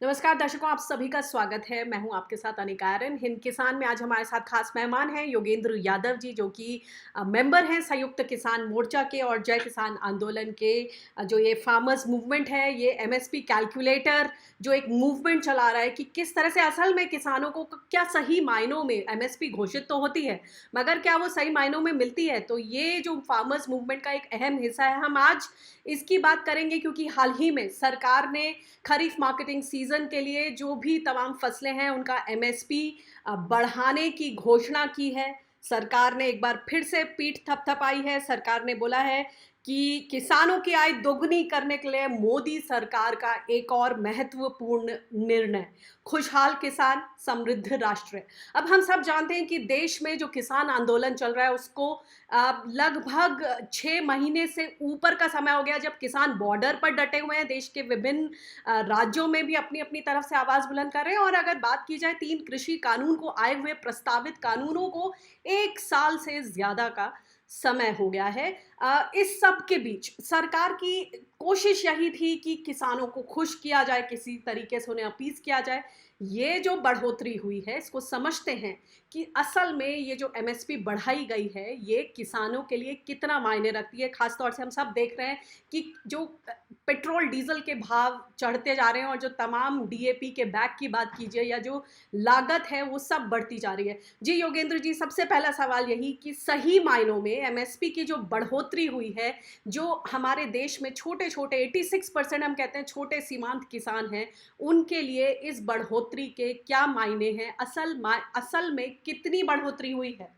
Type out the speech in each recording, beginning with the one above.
नमस्कार दर्शकों, आप सभी का स्वागत है। मैं हूं आपके साथ अनिका आर्यन। हिंद किसान में आज हमारे साथ खास मेहमान हैं योगेंद्र यादव जी, जो कि मेंबर हैं संयुक्त किसान मोर्चा के और जय किसान आंदोलन के। जो ये फार्मर्स मूवमेंट है, ये एमएसपी कैलकुलेटर जो एक मूवमेंट चला रहा है कि किस तरह से असल में किसानों को क्या सही मायनों में एमएसपी घोषित तो होती है, मगर क्या वो सही मायनों में मिलती है। तो ये जो फार्मर्स मूवमेंट का एक अहम हिस्सा है, हम आज इसकी बात करेंगे क्योंकि हाल ही में सरकार ने खरीफ मार्केटिंग सीजन के लिए जो भी तमाम फसलें हैं उनका एमएसपी बढ़ाने की घोषणा की है। सरकार ने एक बार फिर से पीठ थपथपाई है। सरकार ने बोला है कि किसानों की आय दोगुनी करने के लिए मोदी सरकार का एक और महत्वपूर्ण निर्णय, खुशहाल किसान समृद्ध राष्ट्र। अब हम सब जानते हैं कि देश में जो किसान आंदोलन चल रहा है उसको लगभग 6 महीने से ऊपर का समय हो गया, जब किसान बॉर्डर पर डटे हुए हैं। देश के विभिन्न राज्यों में भी अपनी अपनी तरफ से आवाज बुलंद कर रहे हैं। और अगर बात की जाए 3 कृषि कानून को आए हुए प्रस्तावित कानूनों को 1 साल से ज्यादा का समय हो गया है। इस सब के बीच सरकार की कोशिश यही थी कि किसानों को खुश किया जाए, किसी तरीके से उन्हें अपीज किया जाए। ये जो बढ़ोतरी हुई है इसको समझते हैं कि असल में ये जो एमएसपी बढ़ाई गई है ये किसानों के लिए कितना मायने रखती है। खासतौर से हम सब देख रहे हैं कि जो पेट्रोल डीजल के भाव चढ़ते जा रहे हैं और जो तमाम डीएपी के बैग की बात कीजिए या जो लागत है वो सब बढ़ती जा रही है। जी योगेंद्र जी, सबसे पहला सवाल यही कि सही मायनों में एमएसपी की जो बढ़ोतरी हुई है, जो हमारे देश में छोटे छोटे 86% हम कहते हैं छोटे सीमांत किसान हैं, उनके लिए इस बढ़ोतरी के क्या मायने हैं, असल में कितनी बढ़ोतरी हुई है?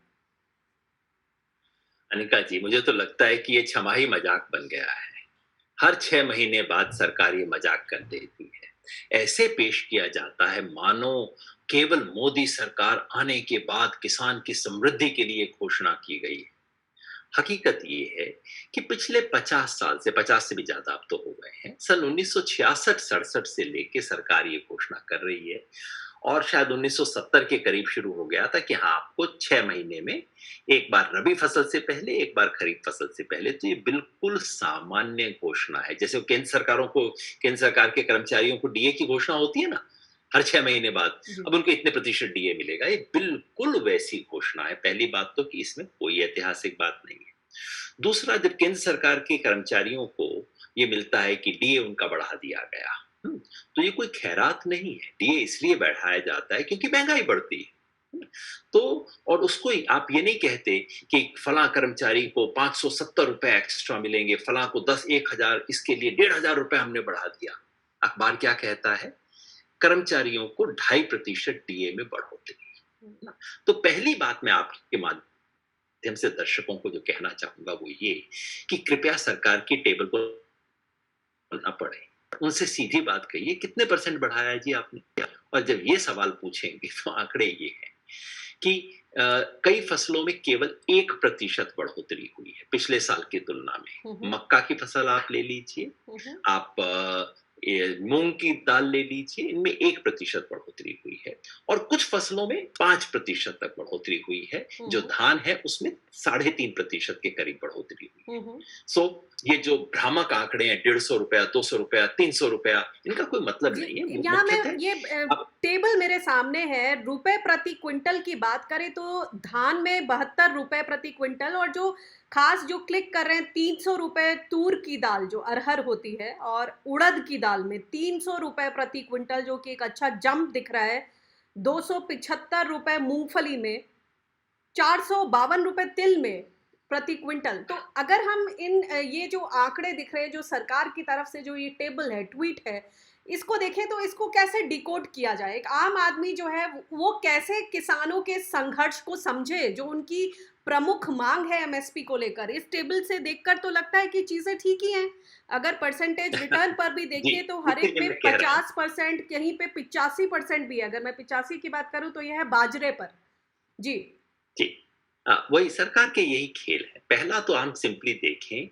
अनिका जी, मुझे तो लगता है कि ये छमाही मजाक बन गया है। हर 6 महीने बाद सरकार ये मजाक कर देती है। ऐसे पेश किया जाता है मानो केवल मोदी सरकार आने के बाद किसान की समृद्धि के लिए घोषणा की गई है। हकीकत ये है कि पिछले 50 साल से 50 से भी ज्यादा अब तो हो गए हैं, सन 1966-67 से लेके सरकार ये घोषणा कर रही है। और शायद 1970 के करीब शुरू हो गया था कि हाँ, आपको 6 महीने में एक बार रबी फसल से पहले, एक बार खरीफ फसल से पहले। तो ये बिल्कुल सामान्य घोषणा है, जैसे केंद्र सरकार के कर्मचारियों को डीए की घोषणा होती है ना, हर 6 महीने बाद जी। अब उनको इतने प्रतिशत डीए मिलेगा। ये बिल्कुल वैसी घोषणा है। पहली बात तो कि इसमें कोई ऐतिहासिक बात नहीं है। दूसरा, जब केंद्र सरकार के कर्मचारियों को ये मिलता है कि डीए उनका बढ़ा दिया गया, तो ये कोई खैरात नहीं है। डीए इसलिए बढ़ाया जाता है क्योंकि महंगाई बढ़ती है। तो और उसको आप ये नहीं कहते कि फला कर्मचारी को 570 रुपए एक्स्ट्रा मिलेंगे, फला को 10-1000, इसके लिए 1500 रुपए हमने बढ़ा दिया। अखबार क्या कहता है? कर्मचारियों को 2.5% डीए में बढ़ोतरी। तो पहली बात मैं आपके माध्यम से दर्शकों को जो कहना चाहूंगा वो ये कि कृपया सरकार की टेबल पर ना पड़े। उनसे सीधी बात कहिए, कितने परसेंट बढ़ाया है जी आपने? और जब ये सवाल पूछेंगे तो आंकड़े ये हैं कि कई फसलों में केवल 1% बढ़ोतरी हुई है पिछले साल की तुलना में। मक्का की फसल आप ले लीजिए, आप मूंग की दाल ले लीजिए, इनमें 1% बढ़ोतरी हुई है। और कुछ फसलों में 5% तक बढ़ोतरी हुई है। जो धान है उसमें 3.5% के करीब बढ़ोतरी हुई है। सो ये जो भ्रामक आंकड़े हैं, 150 रुपया, 200 रुपया, 300 रुपया, इनका कोई मतलब जी, नहीं है। यहाँ मैं मुख्यतः ये अब टेबल मेरे सामने है। रुपए प्रति क्विंटल की बात करें तो धान में 72 रुपए प्रति क्विंटल, और जो खास जो क्लिक कर रहे हैं 300 रुपए तूर की दाल जो अरहर होती है, और उड़द की दाल में 300 रुपए प्रति क्विंटल, जो कि एक अच्छा जंप दिख रहा है। 275 रुपए मूंगफली में, 452 रुपए तिल में प्रति क्विंटल। तो अगर हम इन ये जो आंकड़े दिख रहे हैं, जो सरकार की तरफ से जो ये टेबल है, ट्वीट है, इसको देखें तो इसको कैसे डिकोड किया जाए? एक आम आदमी जो है वो कैसे किसानों के संघर्ष को समझे, जो उनकी प्रमुख मांग है एमएसपी को लेकर? इस टेबल से देखकर तो लगता है कि चीजें ठीक ही हैं। अगर परसेंटेज रिटर्न पर भी जी, देखिए तो हर एक इसीलिए में मैं कह रहा हूँ। 50%, कहीं पे 85% भी है। अगर मैं 85 की बात करूं तो यह है बाजरे पर। जी। जी, वही सरकार के यही खेल है। पहला तो हम सिंपली देखें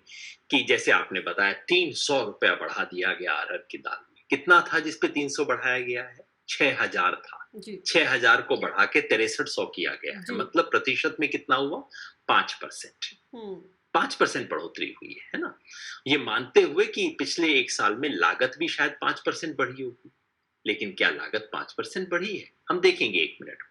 कि जैसे आपने बताया 300 रुपया बढ़ा दिया गया अरहर की दाल में। कितना था जिस पे 300 बढ़ाया गया है? 6000 था। जी। 6000 को बढ़ा के 6300 किया गया है। जी। मतलब प्रतिशत में कितना हुआ? 5%। हुँ। 5% बढ़ोतरी हुई है ना? ये मानते हुए कि पिछले 1 साल में लागत भी शायद 5% बढ़ी होगी। लेकिन क्या लागत 5% बढ़ी है? हम देखेंगे 1 मिनट में।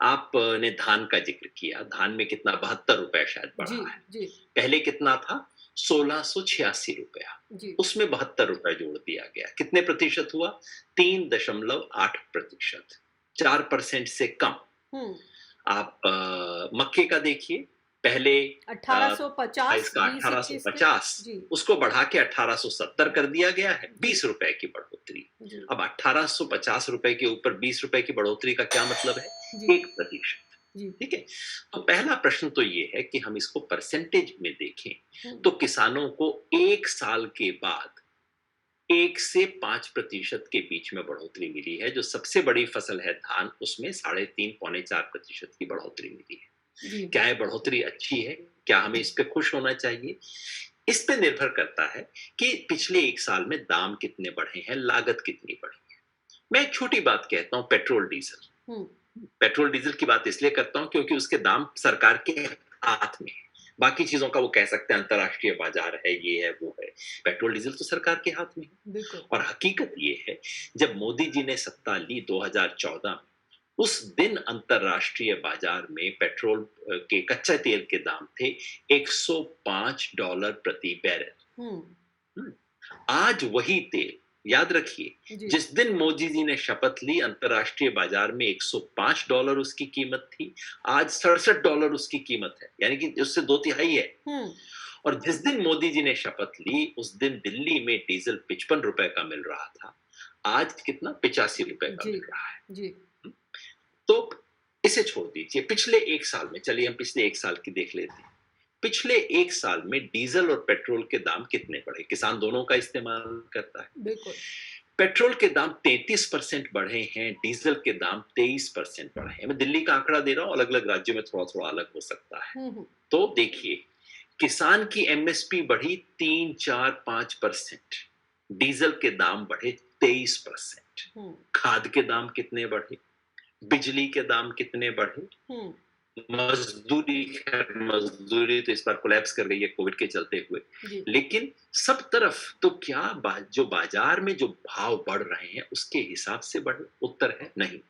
आपने धान का ज़िक्र किया, धान में कितना ₹72 शायद जी, बढ़ा है। जी, पहले कितना था? ₹1686, जी। उसमें ₹72 जोड़ दिया गया। कितने प्रतिशत हुआ? 3.8%, 4% से कम। हुँ, आप मक्के का देखिए, पहले था 1850 इसका 20-21 के। 1850, जी, उसको बढ़ा के 1870 कर दिया गया है, जी, ₹20 की बढ़ोतरी। जी, अब ₹1850 के ऊपर ₹20 की बढ़ोतरी का क्या मतलब है? जी, 1%। जी। ठीक है? तो पहला प्रश्न तो ये है कि हम इसको परसेंटेज में देखें, हुँ, तो किसानों को 1 साल के बाद 1 से 5% के बीच में बढ़ोतरी मिली है। जो सबसे बड़ी फसल है धान, उसमें 3.5 पौने 4% की बढ़ोतरी मिली है। जी, क्या ये बढ़ोतरी अच्छी है? क्या हमें इस पे खुश होना चाहिए? इस पे निर्भर करता है कि पिछले 1 साल में दाम कितने बढ़े हैं, लागत कितनी बढ़ी है। मैं एक छोटी बात कहता हूँ, पेट्रोल डीजल। हुँ, पेट्रोल डीजल की बात इसलिए करता हूँ क्योंकि उसके दाम सरकार के हाथ में है। बाकी चीज़ों का वो कह सकते हैं अंतर्राष्ट्रीय बाज़ार है, ये है, वो है। पेट्रोल डीजल तो सरकार के हाथ में है। बिल्कुल। और हकीकत ये है, जब मोदी जी ने सत्ता ली 2014 में, उस दिन अंतर्राष्ट्रीय बाजार में पेट्रोल के कच्चे तेल के दाम थे $105 प्रति बैरल। हुँ, हुँ। आज वही तेल, याद रखिए, जी, जिस दिन मोदी जी ने शपथ ली अंतर्राष्ट्रीय बाजार में $105 उसकी कीमत थी, आज $67 उसकी कीमत है, यानी कि उससे 2 तिहाई है। हुँ, और जिस दिन मोदी जी ने शपथ ली, उस दिन दिल्ली में डीजल ₹55 का मिल रहा था। आज कितना? ₹85 का जी, मिल रहा है। जी, हुँ। तो इसे छोड़ दीजिए, पिछले 1 साल में चलिए हम पिछले 1 साल की देख लेते हैं। पिछले 1 साल में डीजल और पेट्रोल के दाम कितने बढ़े? किसान दोनों का इस्तेमाल करता है। बिल्कुल। पेट्रोल के दाम 33% बढ़े हैं, डीजल के दाम 23% बढ़े हैं। मैं दिल्ली का आंकड़ा दे रहा हूँ, अलग-अलग राज्यों में थोड़ा-थोड़ा अलग हो सकता है। हुँ, हुँ, तो देखिए, किसान की एमएसपी बढ़ी 3, 4, 5%, डीजल के दाम बढ़े 23%। हुँ, खाद के दाम कितने बढ़े? बिजली के दाम कितने बढ़े? हुँ, मजदूरी, खैर मजदूरी तो इस बार कोलैप्स कर गई है कोविड के चलते हुए। जी, लेकिन सब तरफ तो क्या जो बाजार में जो भाव बढ़ रहे हैं उसके हिसाब से बढ़े? उत्तर है नहीं।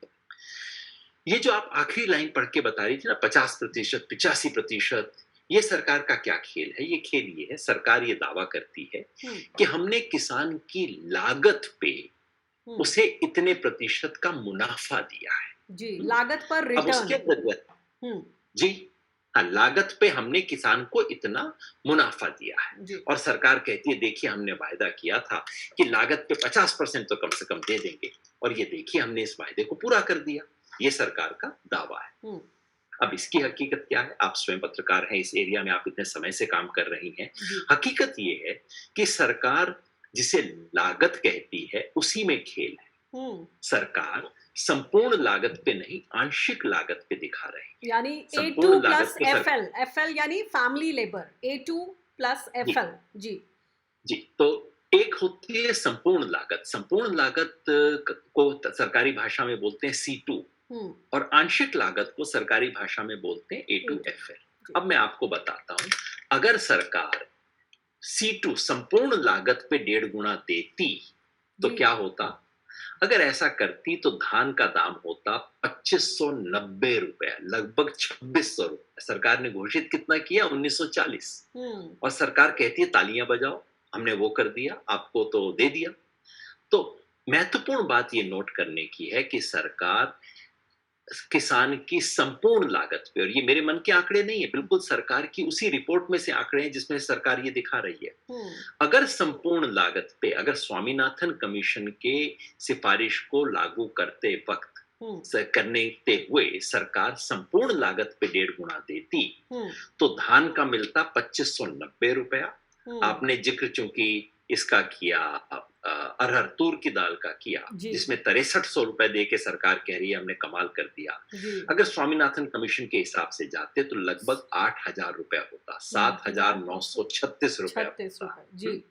ये जो आप आखिरी लाइन पढ़ के बता रही थी ना, 50%, 85%, ये सरकार का क्या खेल है? ये खेल ये है, सरकार ये दावा करती है हुँ, कि हमने किसान की लागत पे हुँ, उसे इतने प्रतिशत का मुनाफा दिया है। जी, हुँ? लागत पर अब उसके रिटर्न। अंतर्गत हुँ, जी, हाँ, लागत पे हमने किसान को इतना मुनाफा दिया है। जी, और सरकार कहती है देखिए हमने वायदा किया था कि लागत पे 50% तो कम से कम दे देंगे, और ये देखिए हमने इस वायदे को पूरा कर दिया। ये सरकार का दावा है। हुँ, अब इसकी हकीकत क्या है? आप स्वयं पत्रकार हैं, इस एरिया में आप इतने समय से काम कर रही हैं। जी, हकीकत ये है कि सरकार जिसे लागत कहती है उसी में खेल है। हुँ, सरकार संपूर्ण लागत पे नहीं, आंशिक लागत पे दिखा रही है। यानी A2 संपूर्ण लागत प्लस को सर FL, FL यानी फैमिली लेबर, A2 प्लस जी, FL, जी, जी। तो एक होती है संपूर्ण लागत। संपूर्ण लागत को सरकारी भाषा में बोलते हैं C2, हुँ, और आंशिक लागत को सरकारी भाषा में बोलते हैं A2 A2, FL। जी, अब मैं आपको बताता हूँ, अगर सरकार C2 संपूर्ण लागत पे 1.5 गुना देती तो जी, क्या होता? अगर ऐसा करती तो धान का दाम होता ₹2590, लगभग ₹2600। सरकार ने घोषित कितना किया? 1940। हुँ, और सरकार कहती है तालियां बजाओ, हमने वो कर दिया, आपको तो दे दिया। तो महत्वपूर्ण बात ये नोट करने की है कि सरकार किसान की संपूर्ण लागत पे, और ये मेरे मन के आंकड़े नहीं है, बिल्कुल सरकार की उसी रिपोर्ट में से आंकड़े हैं जिसमें सरकार ये दिखा रही है। हुँ, अगर संपूर्ण लागत पे, अगर स्वामीनाथन कमीशन के सिफारिश को लागू करते वक्त हुँ, करने हुए सरकार संपूर्ण लागत पे 1.5 गुना देती हुँ, तो धान का मिलता ₹2590। हुँ, आपने जिक्र चूंकि इसका किया, अरहर तूर की दाल का किया, जी, जिसमें ₹6300 दे के सरकार कह रही है हमने कमाल कर दिया। जी, अगर स्वामीनाथन कमीशन के हिसाब से जाते तो लगभग ₹8000 होता, 7936 36 होता। रुपए, जी,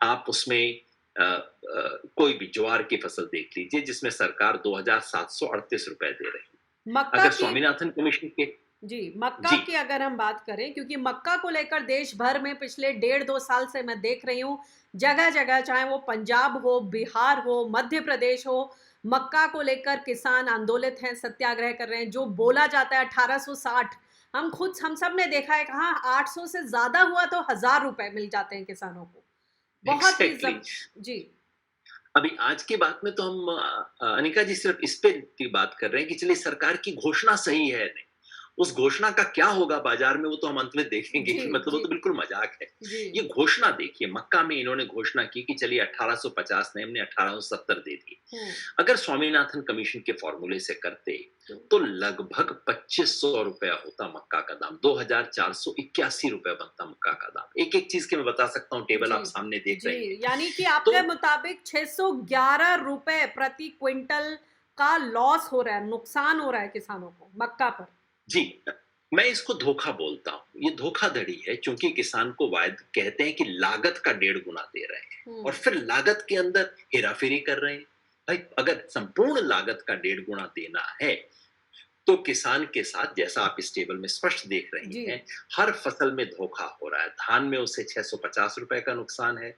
आप उसमें कोई भी ज्वार की फसल देख लीजिए जिसमें सरकार ₹2738 दे रही है। मक्का अगर की। स्वामीनाथन कमीशन के जी, मक्का जी, की अगर हम बात करें, क्योंकि मक्का को लेकर देश भर में पिछले डेढ़ 2 साल से मैं देख रही हूँ, जगह-जगह चाहे वो पंजाब हो, बिहार हो, मध्य प्रदेश हो, मक्का को लेकर किसान आंदोलित हैं, सत्याग्रह कर रहे हैं, जो बोला जाता है 1860, हम सब ने देखा है कहाँ 800 से ज़्यादा हुआ तो ₹1000 मिल जाते हैं किसानों को। बहुत ही एग्जैक्टली। जी, अभी आज की बात में तो हम अनिका जी सिर्फ इस पे की बात कर रहे हैं कि चलिए सरकार की घोषणा सही है नहीं, उस घोषणा का क्या होगा बाजार में वो तो हम अंत में देखेंगे जी, कि मतलब वो जी, तो बिल्कुल मजाक है। जी। ये घोषणा देखिए, मक्का में इन्होंने घोषणा की कि चलिए 1850 ने हमने 1870 दे दिए। हुँ, अगर स्वामीनाथन कमीशन के फॉर्मूले से करते तो तो लगभग ₹2500 होता मक्का का दाम, ₹2481 बनता मक्का का दाम। एक एक चीज के मैं बता सकता हूँ, टेबल जी, आप सामने देख रहे हैं। जी, यानी कि तो आपके मुताबिक ₹611 प्रति क्विंटल का लॉस हो रहा है, नुकसान हो रहा है किसानों को मक्का पर। जी, मैं इसको धोखा बोलता हूँ। ये धोखाधड़ी है, क्योंकि किसान को वायद कहते हैं कि लागत का 1.5 गुना दे रहे हैं हुँ, और फिर लागत के अंदर हेरा-फेरी कर रहे हैं। भाई अगर संपूर्ण लागत का 1.5 गुना देना है, तो किसान के साथ जैसा आप इस टेबल में स्पष्ट देख रही जी, हैं, हर फसल में धोखा हो रहा है। धान में उसे ₹650 का नुकसान है,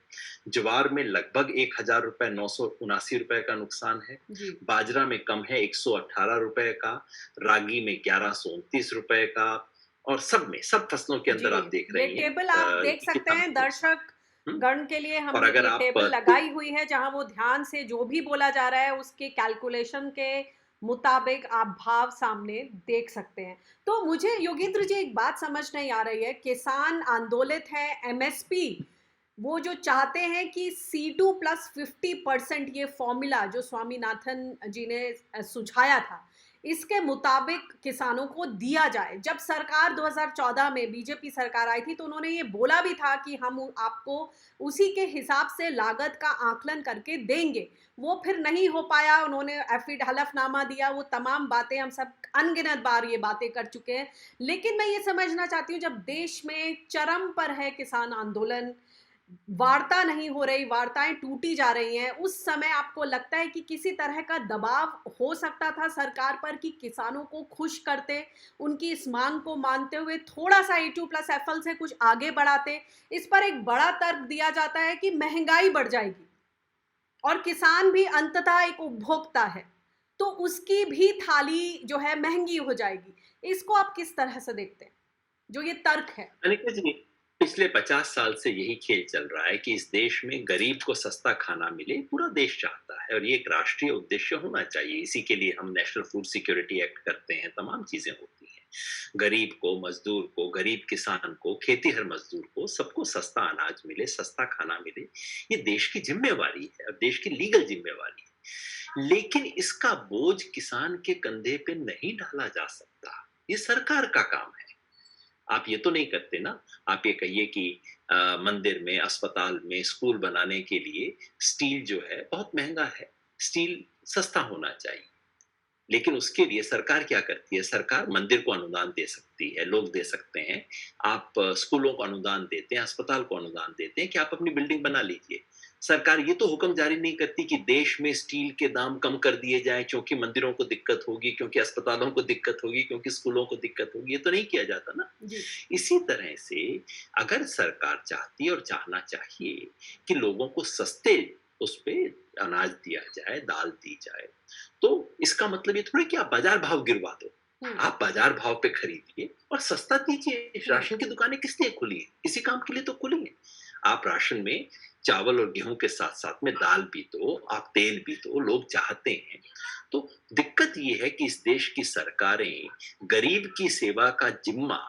ज्वार में लगभग ₹1000 ₹979 का नुकसान है, जी, बाजरा में कम है ₹118 का, रागी में ₹1129 का, और सब फसलों के जी। अंदर आप देख ये रही हैं टेबल आप देख कि सकते किसान हैं, को नुकसान। दर्शक हुँ, गण के लिए और हमने अगर ये आप टेबल लगाई हुई है, जहाँ वो ध्यान से जो भी बोला जा रहा है, उसके कैलकुलेशन के मुताबिक आप भाव सामने देख सकते हैं। तो मुझे योगेंद्र जी एक बात समझ नहीं आ रही है, किसान आंदोलित हैं, एमएसपी वो जो चाहते हैं कि C2 प्लस 50% ये फॉर्मूला जो स्वामीनाथन जी ने सुझाया था, इसके मुताबिक किसानों को दिया जाए। जब सरकार 2014 में बीजेपी सरकार आई थी तो उन्होंने ये बोला भी था कि हम आपको उसी के हिसाब से लागत का आकलन करके देंगे। वो फिर नहीं हो पाया, उन्होंने हलफनामा दिया, वो तमाम बातें हम सब अनगिनत बार ये बातें कर चुके हैं। लेकिन मैं ये समझना चाहती हूँ, जब देश में चरम पर है किसान आंदोलन, वार्ता नहीं हो रही, वार्ताएँ टूटी जा रही हैं, उस समय आपको लगता है कि किसी तरह का दबाव हो सकता था सरकार पर कि किसानों को खुश करते, उनकी इस माँग को मानते हुए थोड़ा-सा A2+FL से कुछ आगे बढ़ाते? इस पर एक बड़ा तर्क दिया जाता है कि महँगाई बढ़ जाएगी और किसान भी अंततः एक उपभोक्ता है, तो उसकी भी थाली जो है महँगी हो जाएगी। इसको आप किस तरह से देखते हैं? जो ये तर्क है? अनिका जी, पिछले 50 साल से यही खेल चल रहा है कि इस देश में गरीब को सस्ता खाना मिले, पूरा देश चाहता है और ये एक राष्ट्रीय उद्देश्य होना चाहिए। इसी के लिए हम नेशनल फूड सिक्योरिटी एक्ट करते हैं, तमाम चीजें होती हैं। गरीब को, मजदूर को, गरीब किसान को, खेतीहर मजदूर को, सबको सस्ता अनाज मिले, सस्ता खाना मिले, ये देश की जिम्मेवारी है और देश की लीगल जिम्मेवारी है। लेकिन इसका बोझ किसान के कंधे पे नहीं डाला जा सकता, ये सरकार का काम है। आप ये तो नहीं करते ना, आप ये कहिए कि मंदिर में, अस्पताल में, स्कूल बनाने के लिए स्टील जो है बहुत महँगा है, स्टील सस्ता होना चाहिए। लेकिन उसके लिए सरकार क्या करती है? सरकार मंदिर को अनुदान दे सकती है, लोग दे सकते हैं। आप स्कूलों को अनुदान देते हैं, अस्पताल को अनुदान देते हैं कि आप अपनी बिल्डिंग बना लीजिए। सरकार ये तो हुक्म जारी नहीं करती कि देश में स्टील के दाम कम कर दिए जाएँ, क्योंकि मंदिरों को दिक्कत होगी, क्योंकि अस्पतालों को दिक्कत होगी, क्योंकि स्कूलों को दिक्कत होगी, ये तो नहीं किया जाता ना। जी, इसी तरह से अगर सरकार चाहती है और चाहना चाहिए कि लोगों को सस्ते उस पे अनाज दिया जाए, दाल दी जाए, तो इसका मतलब ये थोड़ी कि आप बाजार भाव गिरवा दो। हुँ, आप बाजार भाव पे खरीदिए और सस्ता दीजिए। हुँ, राशन की दुकानें किस लिए खुली हैं? इसी काम के लिए तो खुली हैं। आप राशन में चावल और गेहूँ के साथ-साथ में दाल भी दो, आप तेल भी दो, लोग चाहते हैं। तो दिक्कत ये है कि इस देश की सरकारें गरीब की सेवा का जिम्मा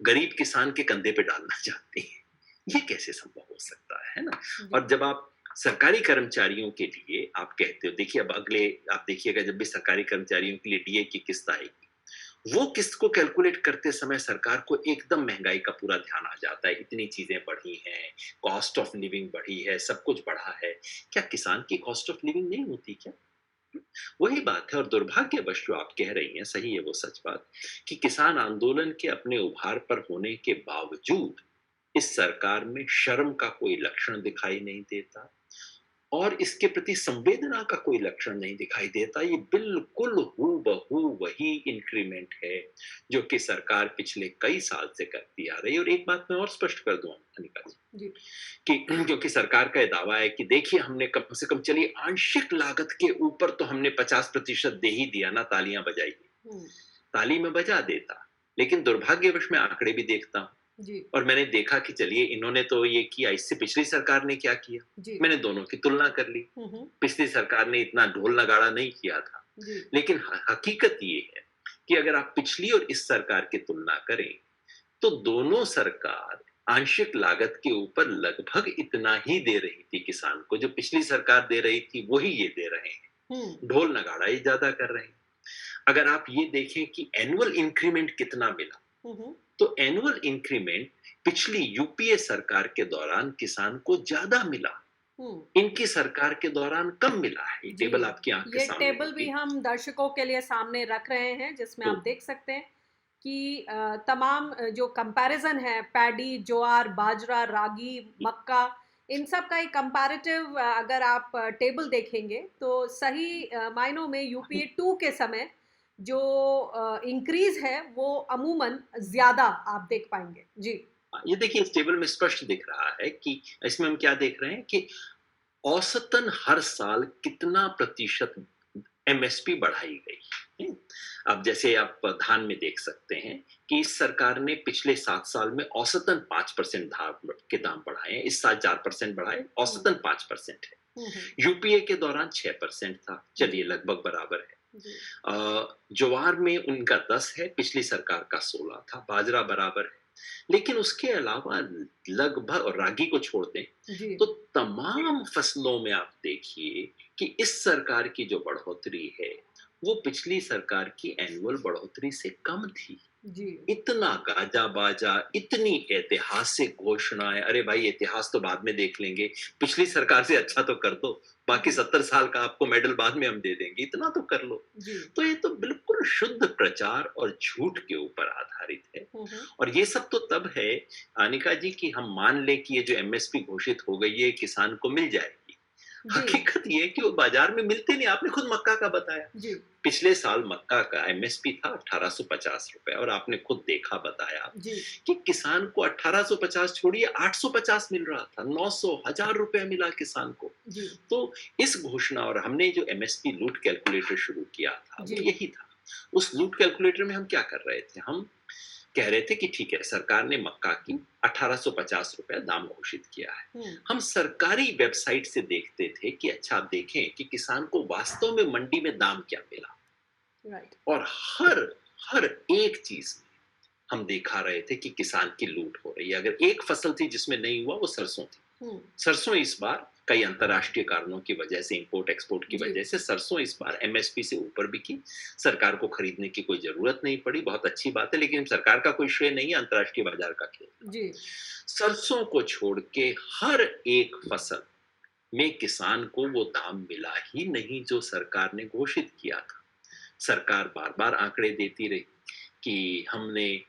गरीब किसान के कंधे पे डालना चाहती हैं। ये कैसे संभव हो सकता है ना? जी, और जब आप सरकारी कर्मचारियों के लिए आप कहते हो, देखिए अब अगले आप देखिएगा जब भी सरकारी कर्मचारियों के लिए डीए की किस्त आएगी, वो किस्त को कैलकुलेट करते समय सरकार को एकदम महँगाई का पूरा ध्यान आ जाता है। इतनी चीज़ें बढ़ी हैं, कॉस्ट ऑफ लिविंग बढ़ी है, सब कुछ बढ़ा है। क्या किसान की कॉस्ट ऑफ लिविंग नहीं होती क्या? वही बात है, और दुर्भाग्यवश जो आप कह रही हैं, सही है वो सच बात, कि किसान आंदोलन के अपने उभार पर होने के बावजूद इस सरकार में शर्म का कोई लक्षण दिखाई नहीं देता और इसके प्रति संवेदना का कोई लक्षण नहीं दिखाई देता। ये बिल्कुल हूबहू वही इंक्रीमेंट है जो कि सरकार पिछले कई साल से करती आ रही है। और एक बात मैं और स्पष्ट कर दूं अनिका जी, जी। कि क्योंकि सरकार का ये दावा है कि देखिए हमने कम से कम चलिए आंशिक लागत के ऊपर तो हमने 50% दे ही दिया ना, तालियां बजाइए। हुँ, ताली में बजा देता, लेकिन दुर्भाग्यवश मैं आंकड़े भी देखता हूँ जी, और मैंने देखा कि चलिए इन्होंने तो ये किया, इससे पिछली सरकार ने क्या किया। जी। मैंने दोनों की तुलना कर ली। हुँ, हुँ। पिछली सरकार ने इतना ढोल नगाड़ा नहीं किया था, जी, लेकिन हकीकत ये है कि अगर आप पिछली और इस सरकार की तुलना करें तो दोनों सरकार आंशिक लागत के ऊपर लगभग इतना ही दे रही थी किसान को। जो पिछली सरकार दे रही थी वही ये दे रहे हुँ, हैं, ढोल नगाड़ा ही ज्यादा कर रहे हैं। अगर आप ये देखें कि एनुअल इंक्रीमेंट कितना मिला, हुँ, हुँ, तो एनुअल इंक्रीमेंट पिछली यूपीए सरकार के दौरान किसान को ज्यादा मिला, हुँ। इनकी सरकार के दौरान कम मिला है। ये जी, टेबल आपकी आंख के ये सामने टेबल भी होगी। हम दर्शकों के लिए सामने रख रहे हैं, जिसमें तो आप देख सकते हैं कि तमाम जो कंपैरिज़न है पैडी, ज्वार, बाजरा, रागी, मक्का, इन सब का एक कंपैरेटिव अगर आप टेबल देखेंगे तो सही मायनों में यूपीए 2 के समय जो इंक्रीज़ है वो अमूमन ज़्यादा आप देख पाएँगे। जी। ये देखिए इस टेबल में स्पष्ट दिख रहा है कि इसमें हम क्या देख रहे हैं कि औसतन हर साल कितना प्रतिशत एमएसपी बढ़ाई गई है। अब जैसे आप धान में देख सकते हैं कि इस सरकार ने पिछले 7 साल में औसतन 5% धान के दाम बढ़ाए हैं। इस साल 4% बढ़ाए, हुँ, औसतन 5% है। हुँ, हुँ। यूपीए के दौरान 6% था, चलिए जी, लगभग बराबर है। जी, ज्वार में उनका 10 है, पिछली सरकार का 16 था, बाजरा बराबर है। लेकिन उसके अलावा लगभग, और रागी को छोड़ दें, जी, तो तमाम फसलों में आप देखिए कि इस सरकार की जो बढ़ोतरी है वो पिछली सरकार की एनुअल बढ़ोतरी से कम थी। जी। इतना गाजा बाजा, इतनी ऐतिहासिक घोषणाएं, अरे भाई इतिहास तो बाद में देख लेंगे, पिछली सरकार से अच्छा तो कर दो, बाकी जी, 70 साल का आपको मेडल बाद में हम दे देंगे, इतना तो कर लो। जी। तो ये तो बिल्कुल शुद्ध प्रचार और झूठ के ऊपर आधारित है। हुँ, हुँ। और ये सब तो तब है अनिका जी कि हम मान लें कि ये जो एमएसपी घोषित हो गई है किसान को मिल जाएगी। जी, हकीकत ये है कि वो बाजार में मिलते नहीं। आपने खुद मक्का का बताया, जी, पिछले साल मक्का का एमएसपी था 1850 रुपए, और आपने खुद देखा, बताया जी। कि किसान को 1850 छोड़िए 850 मिल रहा था, 900 हजार रुपए मिला किसान को। जी, तो इस घोषणा, और हमने जो एमएसपी लूट कैलकुलेटर शुरू किया था जी। वो यही था। उस लूट कैलकुलेटर में हम क्या कर रहे थे, हम कह रहे थे कि ठीक है सरकार ने मक्का की 1850 रुपए दाम घोषित किया है। हुँ, हम सरकारी वेबसाइट से देखते थे कि अच्छा आप देखें कि किसान को वास्तव में मंडी में दाम क्या मिला। राइट। और हर हर एक चीज में हम दिखा रहे थे कि किसान की लूट हो रही है। अगर एक फसल थी जिसमें नहीं हुआ वो सरसों थी। हुँ, सरसों इस बार कई अंतर्राष्ट्रीय कारणों की वजह से, इंपोर्ट एक्सपोर्ट की जी, वजह से सरसों इस बार एमएसपी से ऊपर बिकी। सरकार को खरीदने की कोई जरूरत नहीं पड़ी, बहुत अच्छी बात है, लेकिन सरकार का कोई श्रेय नहीं है, अंतर्राष्ट्रीय बाजार का खेल था। जी, सरसों को छोड़ के हर एक फसल में किसान को वो दाम मिला ही नहीं जो सरकार ने घोषित किया था। सरकार बार बार आंकड़े देती रही कि हमने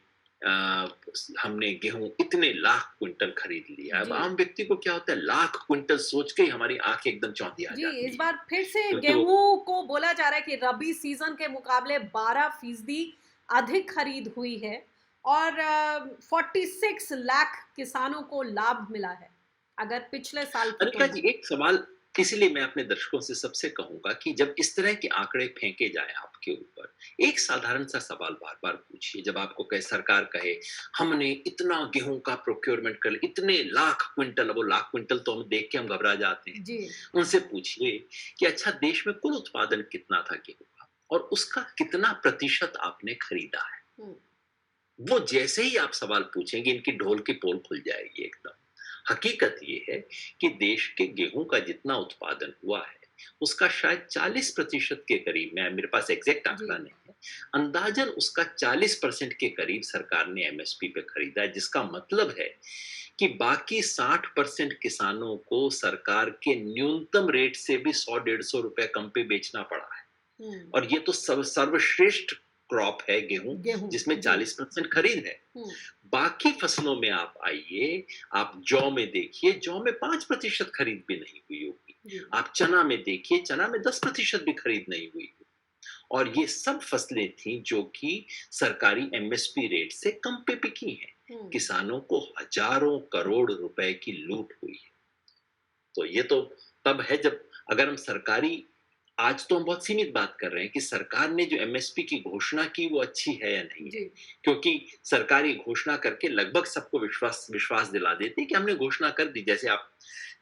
गेहूं इतने लाख क्विंटल खरीद लिया। अब जी। आम व्यक्ति को क्या होता है, लाख क्विंटल सोच के ही हमारी आंख एकदम चौंधी आ जी, इस जाती है, बार फिर से क्योंकि वो गेहूँ को बोला जा रहा है कि रबी सीज़न के मुकाबले 12% अधिक खरीद हुई है और 46 लाख किसानों को लाभ मिला है, अगर पिछले साल की अनिका तुलना जी में। एक सवाल इसीलिए मैं अपने दर्शकों से सबसे कहूंगा कि जब इस तरह के आंकड़े फेंके जाए आपके ऊपर, एक साधारण सा सवाल बार बार पूछिए। जब आपको कहे, सरकार कहे हमने इतना गेहूं का प्रोक्योरमेंट कर, इतने लाख क्विंटल, वो लाख क्विंटल तो हम देख के हम घबरा जाते हैं। जी, उनसे पूछिए कि अच्छा देश में कुल उत्पादन कितना था गेहूं का और उसका कितना प्रतिशत आपने खरीदा है। हुँ, वो जैसे ही आप सवाल पूछेंगे इनकी ढोल की पोल खुल जाएगी एकदम। हकीकत ये है कि देश के गेहूं का जितना उत्पादन हुआ है उसका शायद 40% के करीब, मैं मेरे पास एग्जैक्ट जी, आंकड़ा नहीं है, अंदाजन उसका 40% के करीब सरकार ने एमएसपी पे खरीदा है। जिसका मतलब है कि बाकी 60% किसानों को सरकार के न्यूनतम रेट से भी 100-150 रुपए कम पे बेचना पड़ा है। हुँ, और ये तो सर्वश्रेष्ठ क्रॉप है गेहूं, गेहूँ, जिसमें जी, 40% खरीद है। हुँ, बाकी फसलों में आप आइए, आप जौ में देखिए, जौ में 5% खरीद भी नहीं हुई होगी। जी, आप चना में देखिए, चना में 10% भी खरीद नहीं हुई। और ये सब फसलें थीं जो कि सरकारी एमएसपी रेट से कम पे बिकी हैं। हुँ, किसानों को हज़ारों करोड़ रुपए की लूट हुई है। तो ये तो तब है जब अगर हम सरकारी आज तो हम बहुत सीमित बात कर रहे हैं कि सरकार ने जो एमएसपी की घोषणा की वो अच्छी है या नहीं है। जी, क्योंकि सरकार ये घोषणा करके लगभग सबको विश्वास विश्वास दिला देती है कि हमने घोषणा कर दी। जैसे आप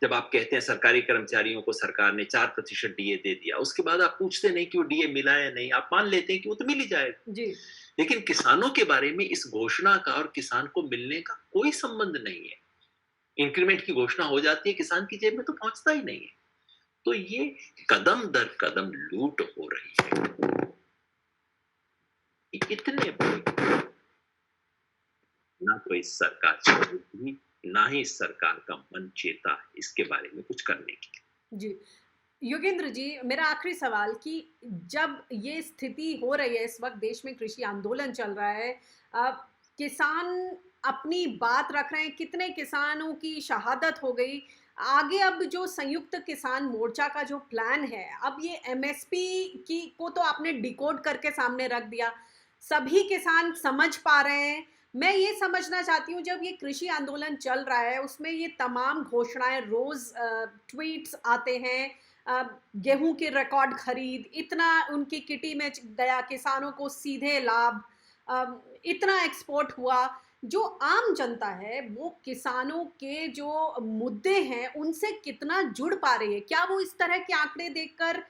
जब आप कहते हैं सरकारी कर्मचारियों को सरकार ने 4% डीए दे दिया, उसके बाद आप पूछते नहीं कि वो डीए मिला या नहीं, आप मान लेते हैं कि वो तो मिल ही जाएगा। जी। लेकिन किसानों के बारे में इस घोषणा का और किसान को मिलने का कोई संबंध नहीं है। इंक्रीमेंट की घोषणा हो जाती है, किसान की जेब में तो पहुंचता ही नहीं है। तो ये कदम दर कदम लूट हो रही है। इतने बड़े ना तो इस सरकार की, ना ही इस सरकार का मन चेता है इसके बारे में कुछ करने की। जी। योगेंद्र जी, मेरा आखिरी सवाल कि जब ये स्थिति हो रही है, इस वक़्त देश में कृषि आंदोलन चल रहा है, अ, किसान अपनी बात रख रहे हैं, कितने किसानों की शहादत हो गई। आगे अब जो संयुक्त किसान मोर्चा का जो प्लान है, अब ये एमएसपी की को तो आपने डिकोड करके सामने रख दिया। सभी किसान समझ पा रहे हैं। मैं ये समझना चाहती हूँ जब ये कृषि आंदोलन चल रहा है, उसमें ये तमाम घोषणाएँ रोज़ ट्वीट्स आते हैं, अ, गेहूँ की रिकॉर्ड खरीद, इतना उनकी किटी में गया, किसानों को सीधे लाभ, इतना एक्सपोर्ट हुआ। जो आम जनता है, वो किसानों के जो मुद्दे हैं, उनसे कितना जुड़ पा रही है? क्या वो इस तरह के आंकड़े देखकर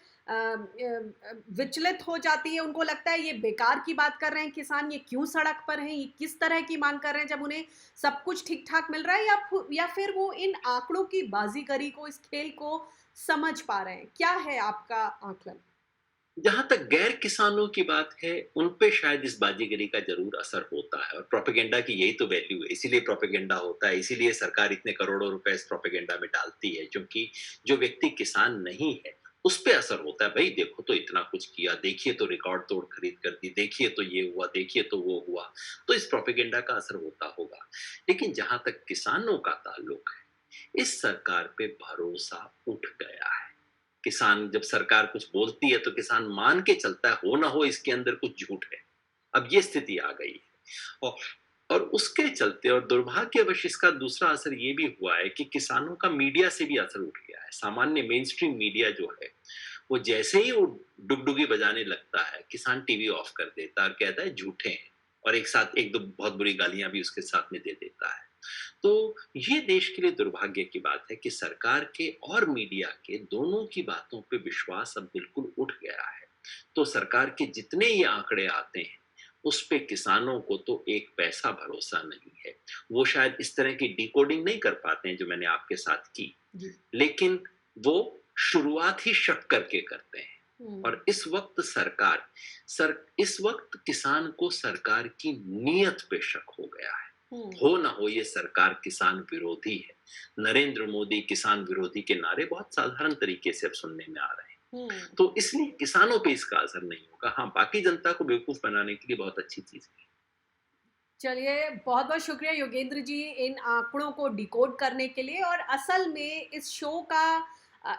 विचलित हो जाती है? उनको लगता है ये बेकार की बात कर रहे हैं किसान, ये क्यों सड़क पर हैं, ये किस तरह की माँग कर रहे हैं जब उन्हें सब कुछ ठीक-ठाक मिल रहा है, या फिर वो इन आंकड़ों की बाज़ीगरी को, इस खेल को समझ पा रहे हैं? क्या है आपका आकलन? जहाँ तक गैर किसानों की बात है, उन पे शायद इस बाजीगरी का ज़रूर असर होता है और प्रोपेगेंडा की यही तो वैल्यू है, इसीलिए प्रोपेगेंडा होता है, इसीलिए सरकार इतने करोड़ों रुपए इस प्रोपेगेंडा में डालती है, क्योंकि जो व्यक्ति किसान नहीं है, उस पे असर होता है। भई देखो तो इतना कुछ किया, देखिए तो रिकॉर्ड तोड़ खरीद कर दी, देखिए तो ये हुआ, देखिए तो वो हुआ, तो इस प्रोपेगेंडा का असर होता होगा। लेकिन जहाँ तक किसानों का ताल्लुक है, इस सरकार पे भरोसा उठ गया है। किसान जब सरकार कुछ बोलती है तो किसान मान के चलता है, हो ना हो इसके अंदर कुछ झूठ है। अब ये स्थिति आ गई है। और उसके चलते और दुर्भाग्यवश इसका दूसरा असर ये भी हुआ है कि किसानों का मीडिया से भी असर उठ गया है। सामान्य मेन स्ट्रीम मीडिया जो है, वो जैसे ही वो डुगडुगी बजाने लगता है, किसान टीवी ऑफ कर देता है और कहता है झूठे हैं, और एक साथ 1-2 बहुत बुरी गालियाँ भी उसके साथ में दे देता है। तो ये देश के लिए दुर्भाग्य की बात है कि सरकार के और मीडिया के दोनों की बातों पे विश्वास अब बिल्कुल उठ गया है। तो सरकार के जितने ये आंकड़े आते हैं, उस पे किसानों को तो एक पैसा भरोसा नहीं है। वो शायद इस तरह की डिकोडिंग नहीं कर पाते हैं जो मैंने आपके साथ की, जी। लेकिन वो शुरुआत ही शक करके करते हैं। हुँ, और इस वक्त किसान को सरकार की नीयत पे शक हो गया है। हुँ। हो ना हो ये सरकार किसान विरोधी है। नरेंद्र मोदी किसान विरोधी के नारे बहुत साधारण तरीके से अब सुनने में आ रहे हैं। हुँ। तो इसलिए किसानों पे इसका असर नहीं होगा। हाँ, बाकी जनता को बेवकूफ बनाने के लिए बहुत अच्छी चीज है। चलिए, बहुत-बहुत शुक्रिया योगेंद्र जी इन आँकड़ों को डिकोड करने के लिए, और असल में इस शो का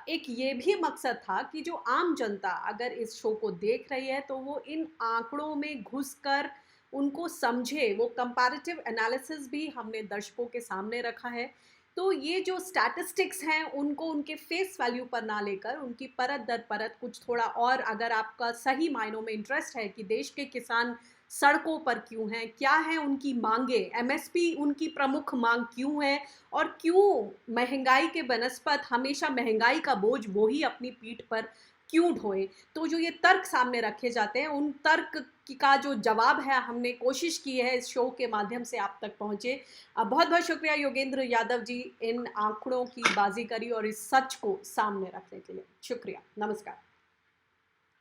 एक ये भी मकसद था कि जो आम जनता अगर इस शो को देख रही है, तो वो इन आँकड़ों में घुसकर उनको समझे। वो कंपैरेटिव एनालिसिस भी हमने दर्शकों के सामने रखा है। तो ये जो स्टैटिस्टिक्स हैं, उनको उनके फेस वैल्यू पर ना लेकर, उनकी परत दर परत कुछ थोड़ा और, अगर आपका सही मायनों में इंटरेस्ट है कि देश के किसान सड़कों पर क्यों हैं, क्या हैं उनकी माँगें, एमएसपी उनकी प्रमुख माँग क्यों है, और क्यों महँगाई के बनस्पत हमेशा महँगाई का बोझ वो ही अपनी पीठ पर क्यों ढोए। तो जो ये तर्क सामने रखे जाते हैं, उन तर्क का जो जवाब है, हमने कोशिश की है इस शो के माध्यम से आप तक पहुँचे। बहुत-बहुत शुक्रिया योगेंद्र यादव जी इन आँकड़ों की बाज़ीगरी और इस सच को सामने रखने के लिए। शुक्रिया, नमस्कार।